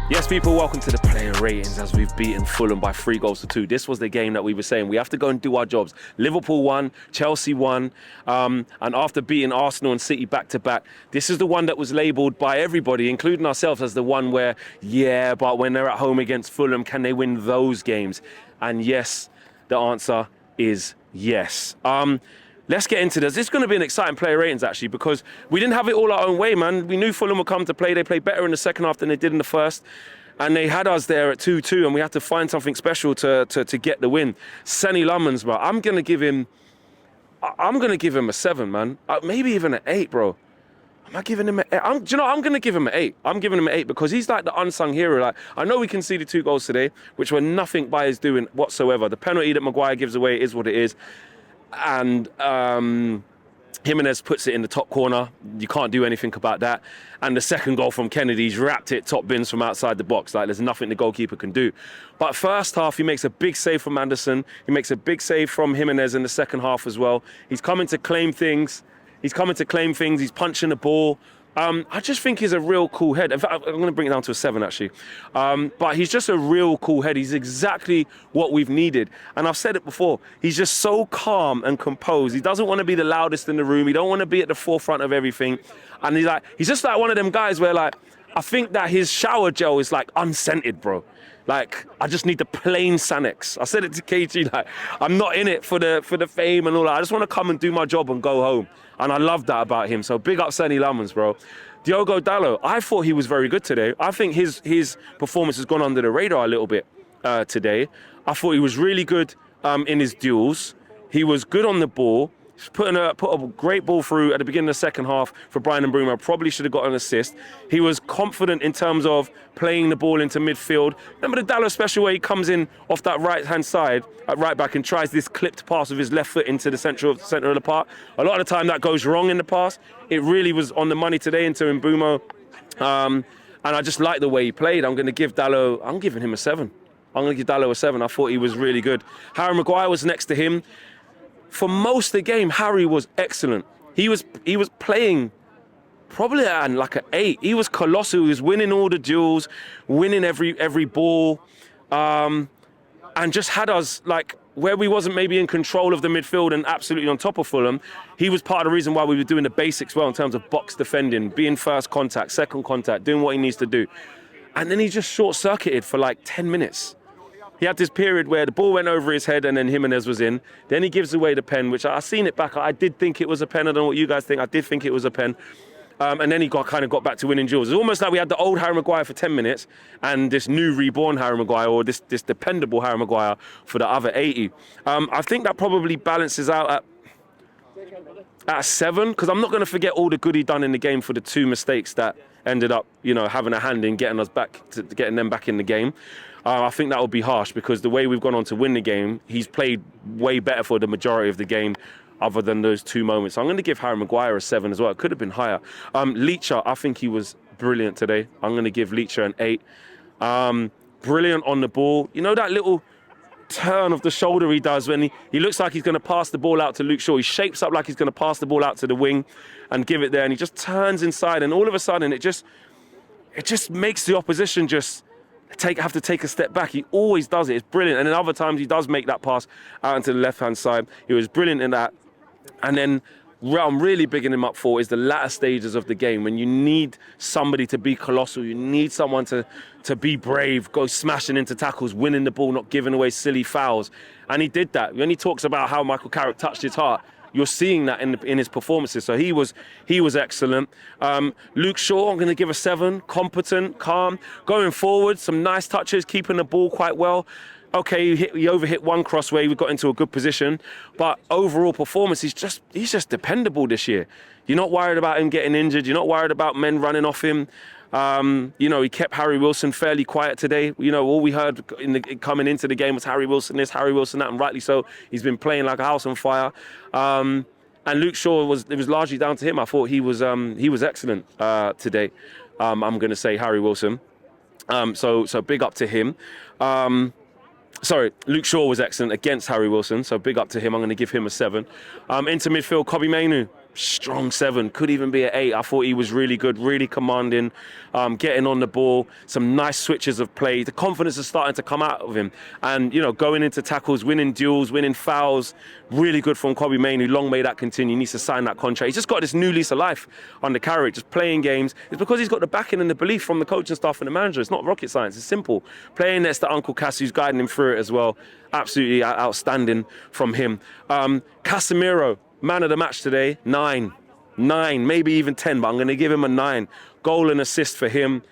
Yes, people, welcome to the player ratings as we've beaten Fulham by 3-2. This was the game that we were saying we have to go and do our jobs. Liverpool won, Chelsea won, and after beating Arsenal and City back-to-back, this is the one that was labelled by everybody, including ourselves, as the one where, yeah, but when they're at home against Fulham, can they win those games? And yes, the answer is yes. Let's get into this. This is going to be an exciting player ratings, actually, because we didn't have it all our own way, man. We knew Fulham would come to play. They played better in the second half than they did in the first. And they had us there at 2-2, and we had to find something special to get the win. Senny Lummans, bro, I'm going to give him a 7, man. Maybe even an 8, bro. Am I giving him an 8? Do you know, I'm going to give him an 8. I'm giving him an 8 because he's like the unsung hero. Like, I know we conceded 2 goals today, which were nothing by his doing whatsoever. The penalty that Maguire gives away is what it is. And Jimenez puts it in the top corner. You can't do anything about that. And the second goal from Kennedy's wrapped it top bins from outside the box. Like, there's nothing the goalkeeper can do. But first half, he makes a big save from Anderson. He makes a big save from Jimenez in the second half as well. He's coming to claim things. He's punching the ball. I just think he's a real cool head. In fact, I'm going to bring it down to a 7, actually. But he's just a real cool head. He's exactly what we've needed. And I've said it before. He's just so calm and composed. He doesn't want to be the loudest in the room. He don't want to be at the forefront of everything. And he's just like one of them guys where, like, I think that his shower gel is, like, unscented, bro. Like, I just need the plain Sanex. I said it to KG, like, I'm not in it for the fame and all that. I just want to come and do my job and go home. And I love that about him. So big up Senny Lummans, bro. Diogo Dalot, I thought he was very good today. I think his performance has gone under the radar a little bit today. I thought he was really good in his duels. He was good on the ball. He's put a great ball through at the beginning of the second half for Brian and Bruno. Probably should have got an assist. He was confident in terms of playing the ball into midfield. Remember the Dalot special where he comes in off that right-hand side at right back and tries this clipped pass with his left foot into the centre of the park. A lot of the time that goes wrong in the pass. It really was on the money today into Mbeumo. And I just like the way he played. I'm giving him a 7. I'm going to give Dalot a 7. I thought he was really good. Harry Maguire was next to him. For most of the game, Harry was excellent. He was playing probably at like an 8. He was colossal. He was winning all the duels, winning every ball, and just had us like where we wasn't maybe in control of the midfield and absolutely on top of Fulham. He was part of the reason why we were doing the basics well in terms of box defending, being first contact, second contact, doing what he needs to do. And then he just short-circuited for like 10 minutes. He had this period where the ball went over his head and then Jimenez was in. Then he gives away the pen, which I've seen it back. I did think it was a pen. I don't know what you guys think. I did think it was a pen. And then he got back to winning duels. It's almost like we had the old Harry Maguire for 10 minutes and this new reborn Harry Maguire, or this dependable Harry Maguire for the other 80. I think that probably balances out at a 7, because I'm not going to forget all the good he done in the game for the 2 mistakes that ended up, having a hand in getting them back in the game. I think that would be harsh because the way we've gone on to win the game, he's played way better for the majority of the game other than those 2 moments. So I'm going to give Harry Maguire a 7 as well. It could have been higher. Leacher, I think he was brilliant today. I'm going to give Leacher an 8. Brilliant on the ball. You know that little turn of the shoulder he does when he looks like he's going to pass the ball out to Luke Shaw. He shapes up like he's going to pass the ball out to the wing and give it there. And he just turns inside. And all of a sudden, it just makes the opposition just have to take a step back. He always does it. It's brilliant. And then other times he does make that pass out into the left-hand side. He was brilliant in that. And then what I'm really bigging him up for is the latter stages of the game when you need somebody to be colossal. You need someone to be brave, go smashing into tackles, winning the ball, not giving away silly fouls. And he did that. When he talks about how Michael Carrick touched his heart, you're seeing that in his performances. So he was excellent. Luke Shaw, I'm going to give a 7. Competent, calm, going forward, some nice touches, keeping the ball quite well. Okay, he overhit one crossway. We got into a good position, but overall performance, he's just dependable this year. You're not worried about him getting injured. You're not worried about men running off him. He kept Harry Wilson fairly quiet today. All we heard coming into the game was Harry Wilson this, Harry Wilson that, and rightly so. He's been playing like a house on fire. And Luke Shaw it was largely down to him. I thought he was excellent today. I'm going to say Harry Wilson. So big up to him. Luke Shaw was excellent against Harry Wilson, so big up to him. I'm going to give him a 7. Into midfield, Kobbie Mainoo. strong 7, could even be an 8. I thought he was really good, really commanding, getting on the ball, some nice switches of play. The confidence is starting to come out of him. And, you know, going into tackles, winning duels, winning fouls, really good from Kobe Mainoo. Long may that continue. He needs to sign that contract. He's just got this new lease of life under Carrick, just playing games. It's because he's got the backing and the belief from the coaching staff and the manager. It's not rocket science. It's simple. Playing next to Uncle Cass, who's guiding him through it as well. Absolutely outstanding from him. Casemiro, man of the match today, 9, maybe even 10, but I'm going to give him a 9. Goal and assist for him.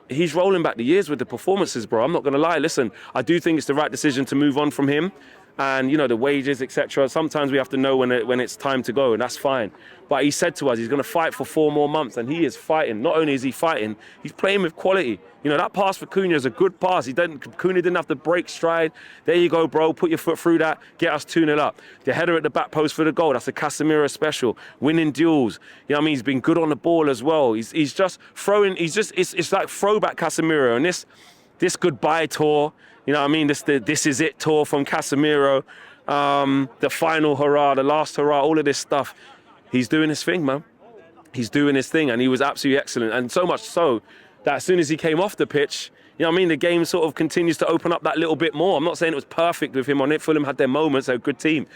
He's rolling back the years with the performances, bro. I'm not going to lie. Listen, I do think it's the right decision to move on from him. And, you know, the wages, etc. Sometimes we have to know when it's time to go, and that's fine. But he said to us he's going to fight for 4 more months, and he is fighting. Not only is he fighting, he's playing with quality. You know, that pass for Cunha is a good pass. Cunha didn't have to break stride. There you go, bro. Put your foot through that. Get us 2-0 up. The header at the back post for the goal. That's a Casemiro special. Winning duels. You know what I mean? He's been good on the ball as well. He's just throwing. It's like throwback Casemiro. And this goodbye tour. You know what I mean? This is it tour from Casemiro. The final hurrah, the last hurrah, all of this stuff. He's doing his thing, man. He's doing his thing, and he was absolutely excellent. And so much so that as soon as he came off the pitch, you know what I mean, the game sort of continues to open up that little bit more. I'm not saying it was perfect with him on it. Fulham had their moments, they're a good team.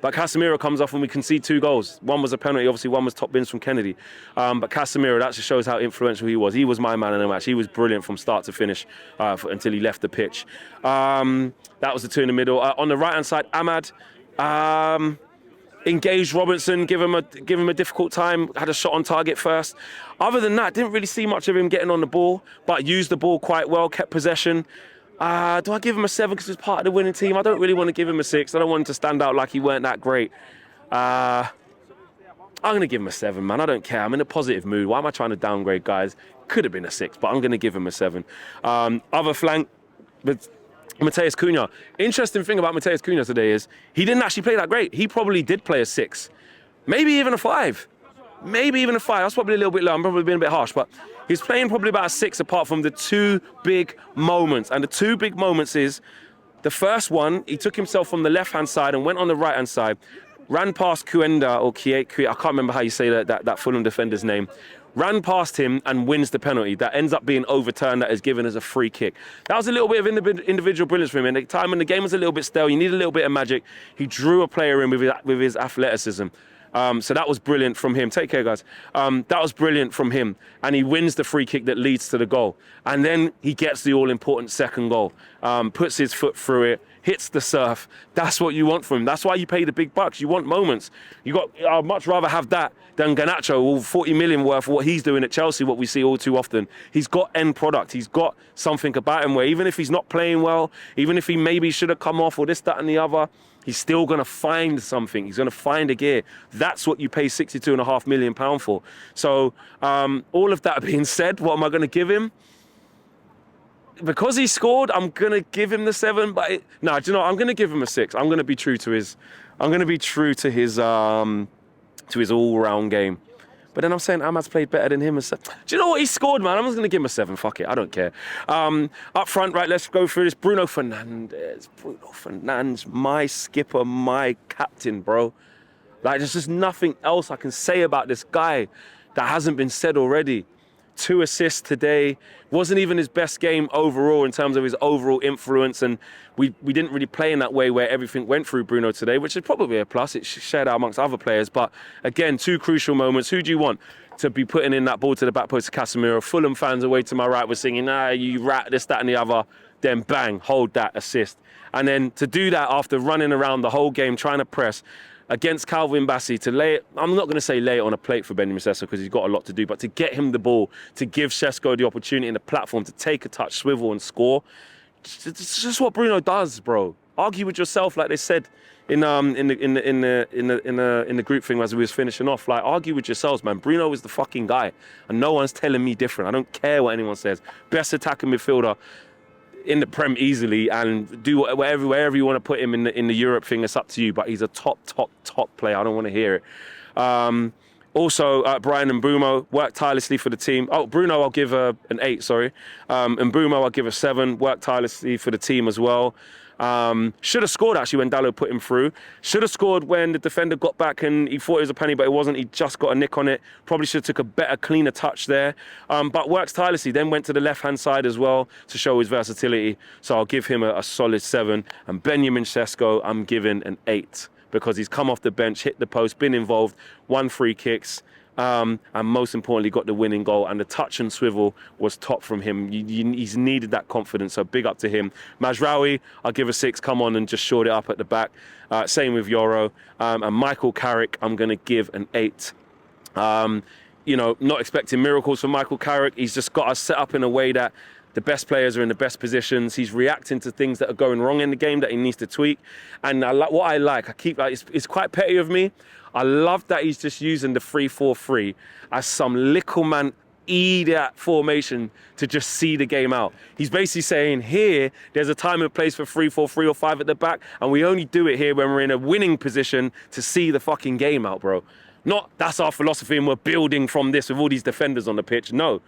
But Casemiro comes off and we concede 2 goals. One was a penalty, obviously one was top bins from Kennedy. But Casemiro, that just shows how influential he was. He was my man in the match. He was brilliant from start to finish until he left the pitch. That was the 2 in the middle. On the right-hand side, Ahmad. Engaged Robinson, give him a difficult time, had a shot on target first. Other than that, didn't really see much of him getting on the ball, but used the ball quite well, kept possession. Do I give him a 7 because he's part of the winning team? I don't really want to give him a 6. I don't want him to stand out like he weren't that great. I'm going to give him a 7, man. I don't care. I'm in a positive mood. Why am I trying to downgrade guys? Could have been a 6, but I'm going to give him a 7. Other flank, but Matheus Cunha. Interesting thing about Matheus Cunha today is he didn't actually play that great. He probably did play a 6, maybe even a 5. Maybe even a 5. That's probably a little bit low. I'm probably being a bit harsh, but he's playing probably about a 6 apart from the 2 big moments. And the 2 big moments is the first one, he took himself from the left-hand side and went on the right-hand side, ran past Kuenda or Kie, I can't remember how you say that Fulham defender's name. Ran past him and wins the penalty. That ends up being overturned, that is given as a free kick. That was a little bit of individual brilliance for him. And at the time when the game was a little bit stale, you need a little bit of magic. He drew a player in with his athleticism. So that was brilliant from him. Take care, guys. That was brilliant from him. And he wins the free kick that leads to the goal. And then he gets the all-important second goal. Puts his foot through it, hits the surf. That's what you want from him. That's why you pay the big bucks. You want moments. I'd much rather have that than Garnacho, all 40 million worth of what he's doing at Chelsea, what we see all too often. He's got end product. He's got something about him where even if he's not playing well, even if he maybe should have come off or this, that and the other, he's still going to find something. He's going to find a gear. That's what you pay £62.5 million for. So all of that being said, what am I going to give him? Because he scored, I'm going to give him the 7. But do you know what? I'm going to give him a 6. I'm going to be true to his all-round game. But then I'm saying Ahmad's played better than him. Do you know what? He scored, man. I'm just going to give him a 7. Fuck it. I don't care. Up front, right, let's go through this. Bruno Fernandes, my skipper, my captain, bro. Like, there's just nothing else I can say about this guy that hasn't been said already. 2 assists today. Wasn't even his best game overall in terms of his overall influence, and we didn't really play in that way where everything went through Bruno today, which is probably a plus. It's shared out amongst other players, but again, 2 crucial moments. Who do you want to be putting in that ball to the back post of Casemiro? Fulham fans away to my right were singing, you rat, this, that and the other. Then bang, hold that assist. And then to do that after running around the whole game trying to press against Calvin Bassey, to lay it, I'm not going to say lay it on a plate for Benjamin Sesko because he's got a lot to do, but to get him the ball, to give Sesko the opportunity and the platform to take a touch, swivel and score. It's just what Bruno does, bro. Argue with yourself, like they said in the group thing as we was finishing off. Like, argue with yourselves, man. Bruno is the fucking guy, and no one's telling me different. I don't care what anyone says. Best attacking midfielder in the Prem easily, and do wherever you want to put him in the Europe thing. It's up to you. But he's a top player. I don't want to hear it. Also, Brian and Mbeumo worked tirelessly for the team. Oh, Bruno, I'll give an 8. Sorry, and Mbeumo, I'll give a 7. Worked tirelessly for the team as well. Should have scored actually when Dalot put him through. Should have scored when the defender got back and he thought it was a penalty, but it wasn't. He just got a nick on it. Probably should have took a better, cleaner touch there. But works tirelessly. Then went to the left-hand side as well to show his versatility. So I'll give him a solid 7. And Benjamin Sesko, I'm giving an 8 because he's come off the bench, hit the post, been involved, 1 free kicks. And most importantly, got the winning goal. And the touch and swivel was top from him. He's needed that confidence, so big up to him. Mazraoui, I'll give a 6. Come on and just shored it up at the back. Same with Yoro. And Michael Carrick, I'm going to give an 8. You know, not expecting miracles from Michael Carrick. He's just got us set up in a way that the best players are in the best positions. He's reacting to things that are going wrong in the game that he needs to tweak. And it's quite petty of me. I love that he's just using the 3-4-3 as some little man idiot formation to just see the game out. He's basically saying here, there's a time and place for 3-4-3 or 5 at the back, and we only do it here when we're in a winning position to see the fucking game out, bro. Not that's our philosophy and we're building from this with all these defenders on the pitch. No,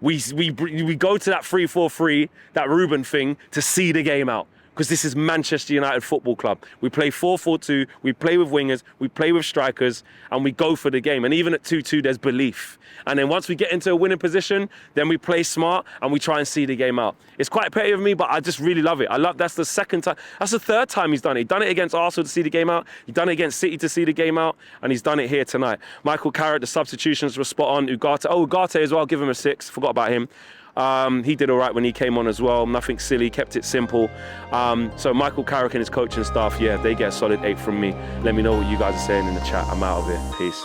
we go to that 3-4-3, that Ruben thing, to see the game out. Because this is Manchester United Football Club. We play 4-4-2, we play with wingers, we play with strikers, and we go for the game. And even at 2-2, there's belief. And then once we get into a winning position, then we play smart and we try and see the game out. It's quite petty of me, but I just really love it. That's the second time. That's the third time he's done it. He's done it against Arsenal to see the game out. He's done it against City to see the game out. And he's done it here tonight. Michael Carrick, the substitutions were spot on. Ugarte as well, give him a 6. Forgot about him. He did all right when he came on as well. Nothing silly, kept it simple. So Michael Carrick and his coaching staff, yeah, they get a solid 8 from me. Let me know what you guys are saying in the chat. I'm out of it. Peace.